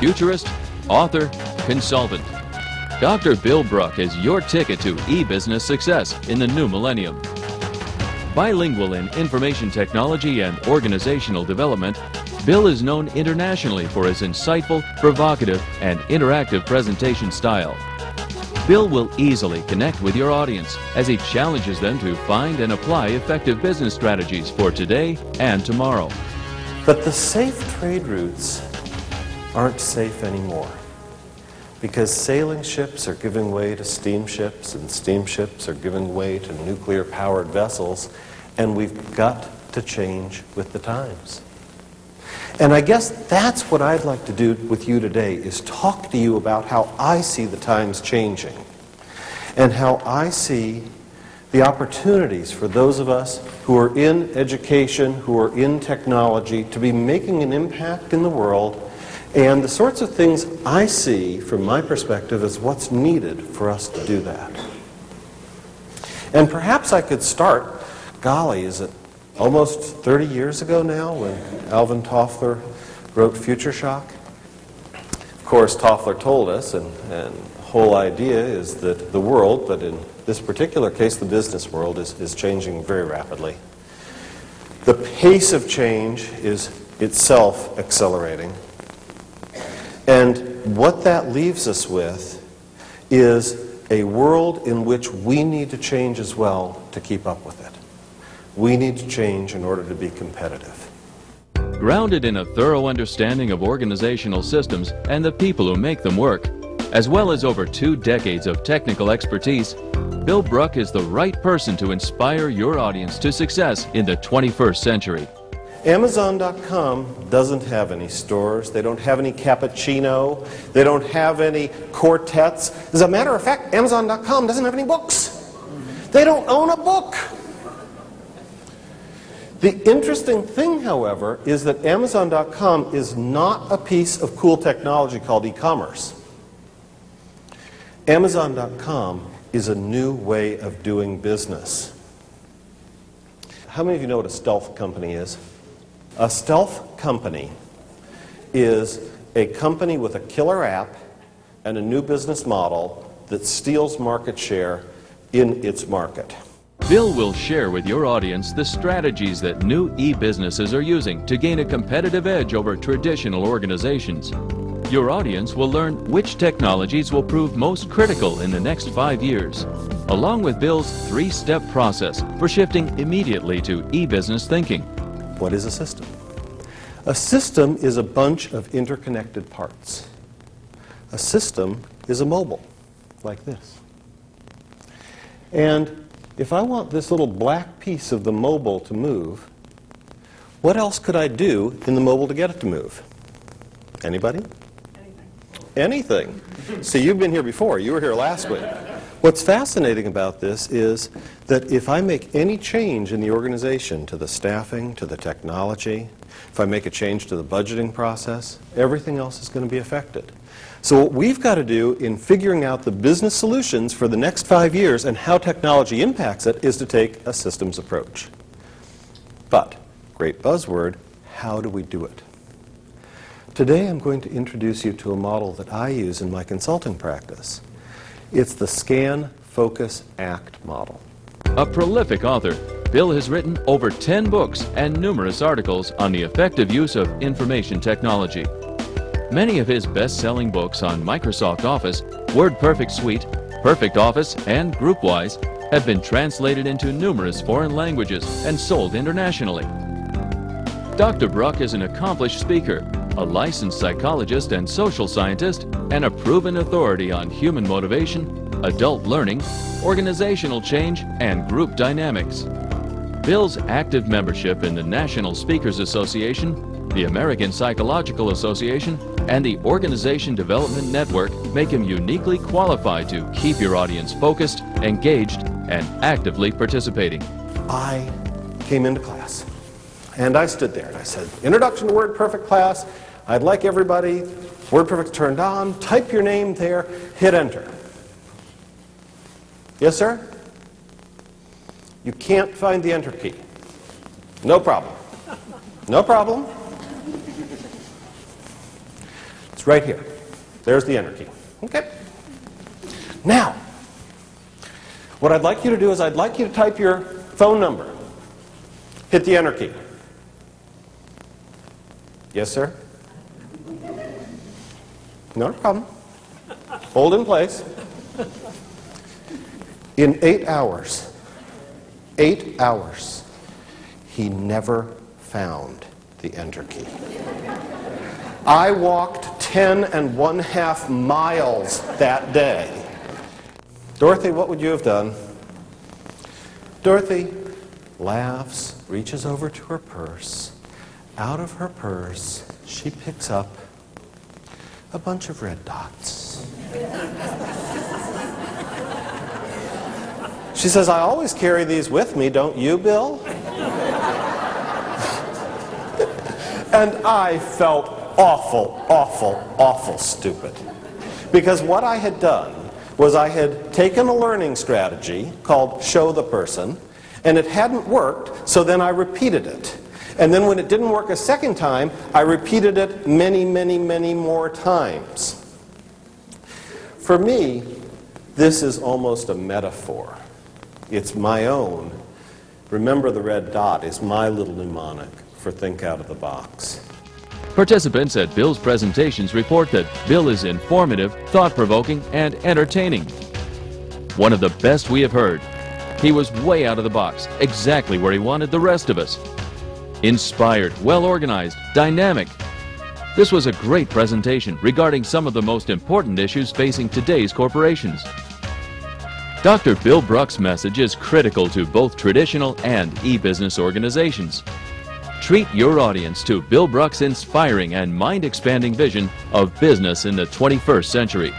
futurist, author, consultant. Dr. Bill Bruck is your ticket to e-business success in the new millennium. Bilingual in information technology and organizational development, Bill is known internationally for his insightful, provocative, and interactive presentation style. Bill will easily connect with your audience as he challenges them to find and apply effective business strategies for today and tomorrow. But the safe trade routes aren't safe anymore, because sailing ships are giving way to steamships, and steamships are giving way to nuclear-powered vessels, and we've got to change with the times. And I guess that's what I'd like to do with you today, is talk to you about how I see the times changing and how I see the opportunities for those of us who are in education, who are in technology, to be making an impact in the world, and the sorts of things I see from my perspective as what's needed for us to do that. And perhaps I could start, golly, is it almost 30 years ago now when Alvin Toffler wrote Future Shock? Of course, Toffler told us, and the whole idea is that the world, but in this particular case the business world, is changing very rapidly. The pace of change is itself accelerating. And what that leaves us with is a world in which we need to change as well to keep up with it. We need to change in order to be competitive. Grounded in a thorough understanding of organizational systems and the people who make them work, as well as over 2 decades of technical expertise, Bill Bruck is the right person to inspire your audience to success in the 21st century. Amazon.com doesn't have any stores. They don't have any cappuccino. They don't have any quartets. As a matter of fact, Amazon.com doesn't have any books. They don't own a book. The interesting thing, however, is that Amazon.com is not a piece of cool technology called e-commerce. Amazon.com is a new way of doing business. How many of you know what a stealth company is? A stealth company is a company with a killer app and a new business model that steals market share in its market. Bill will share with your audience the strategies that new e-businesses are using to gain a competitive edge over traditional organizations. Your audience will learn which technologies will prove most critical in the next 5 years, along with Bill's 3-step process for shifting immediately to e-business thinking. What is a system? A system is a bunch of interconnected parts. A system is a mobile, like this. And if I want this little black piece of the mobile to move, what else could I do in the mobile to get it to move? Anybody? Anything. See, you've been here before. You were here last week. What's fascinating about this is that if I make any change in the organization, to the staffing, to the technology, if I make a change to the budgeting process, everything else is going to be affected. So what we've got to do in figuring out the business solutions for the next 5 years and how technology impacts it is to take a systems approach. But, great buzzword, how do we do it? Today I'm going to introduce you to a model that I use in my consulting practice. It's the Scan, Focus, Act model. A prolific author, Bill has written over 10 books and numerous articles on the effective use of information technology. Many of his best-selling books on Microsoft Office, WordPerfect Suite, Perfect Office, and GroupWise have been translated into numerous foreign languages and sold internationally. Dr. Bruck is an accomplished speaker, a licensed psychologist and social scientist, and a proven authority on human motivation, adult learning, organizational change, and group dynamics. Bill's active membership in the National Speakers Association, the American Psychological Association, and the Organization Development Network make him uniquely qualified to keep your audience focused, engaged, and actively participating. I came into class, and I stood there and I said, "Introduction to WordPerfect class. I'd like everybody, WordPerfect turned on, type your name there, hit enter." Yes, sir? You can't find the enter key. No problem. No problem. It's It's right here. There's the enter key. Okay. Now, what I'd like you to do is I'd like you to type your phone number. Hit the enter key. Yes, sir? No problem. Hold in place. In 8 hours, he never found the enter key. I walked 10½ miles that day. Dorothy, what would you have done? Dorothy laughs, reaches over to her purse. Out of her purse, she picks up a bunch of red dots. She says, I always carry these with me, don't you, Bill? And I felt awful stupid. Because what I had done was I had taken a learning strategy called show the person, and it hadn't worked, so then I repeated it. And then when it didn't work a second time, I repeated it many more times. For me, this is almost a metaphor. It's my own. Remember the red dot is my little mnemonic for think out of the box. Participants at Bill's presentations report that Bill is informative, thought-provoking, and entertaining. One of the best we have heard. He was way out of the box, exactly where he wanted the rest of us. Inspired, well-organized, dynamic. This was a great presentation regarding some of the most important issues facing today's corporations. Dr. Bill Bruck's message is critical to both traditional and e-business organizations. Treat your audience to Bill Bruck's inspiring and mind-expanding vision of business in the 21st century.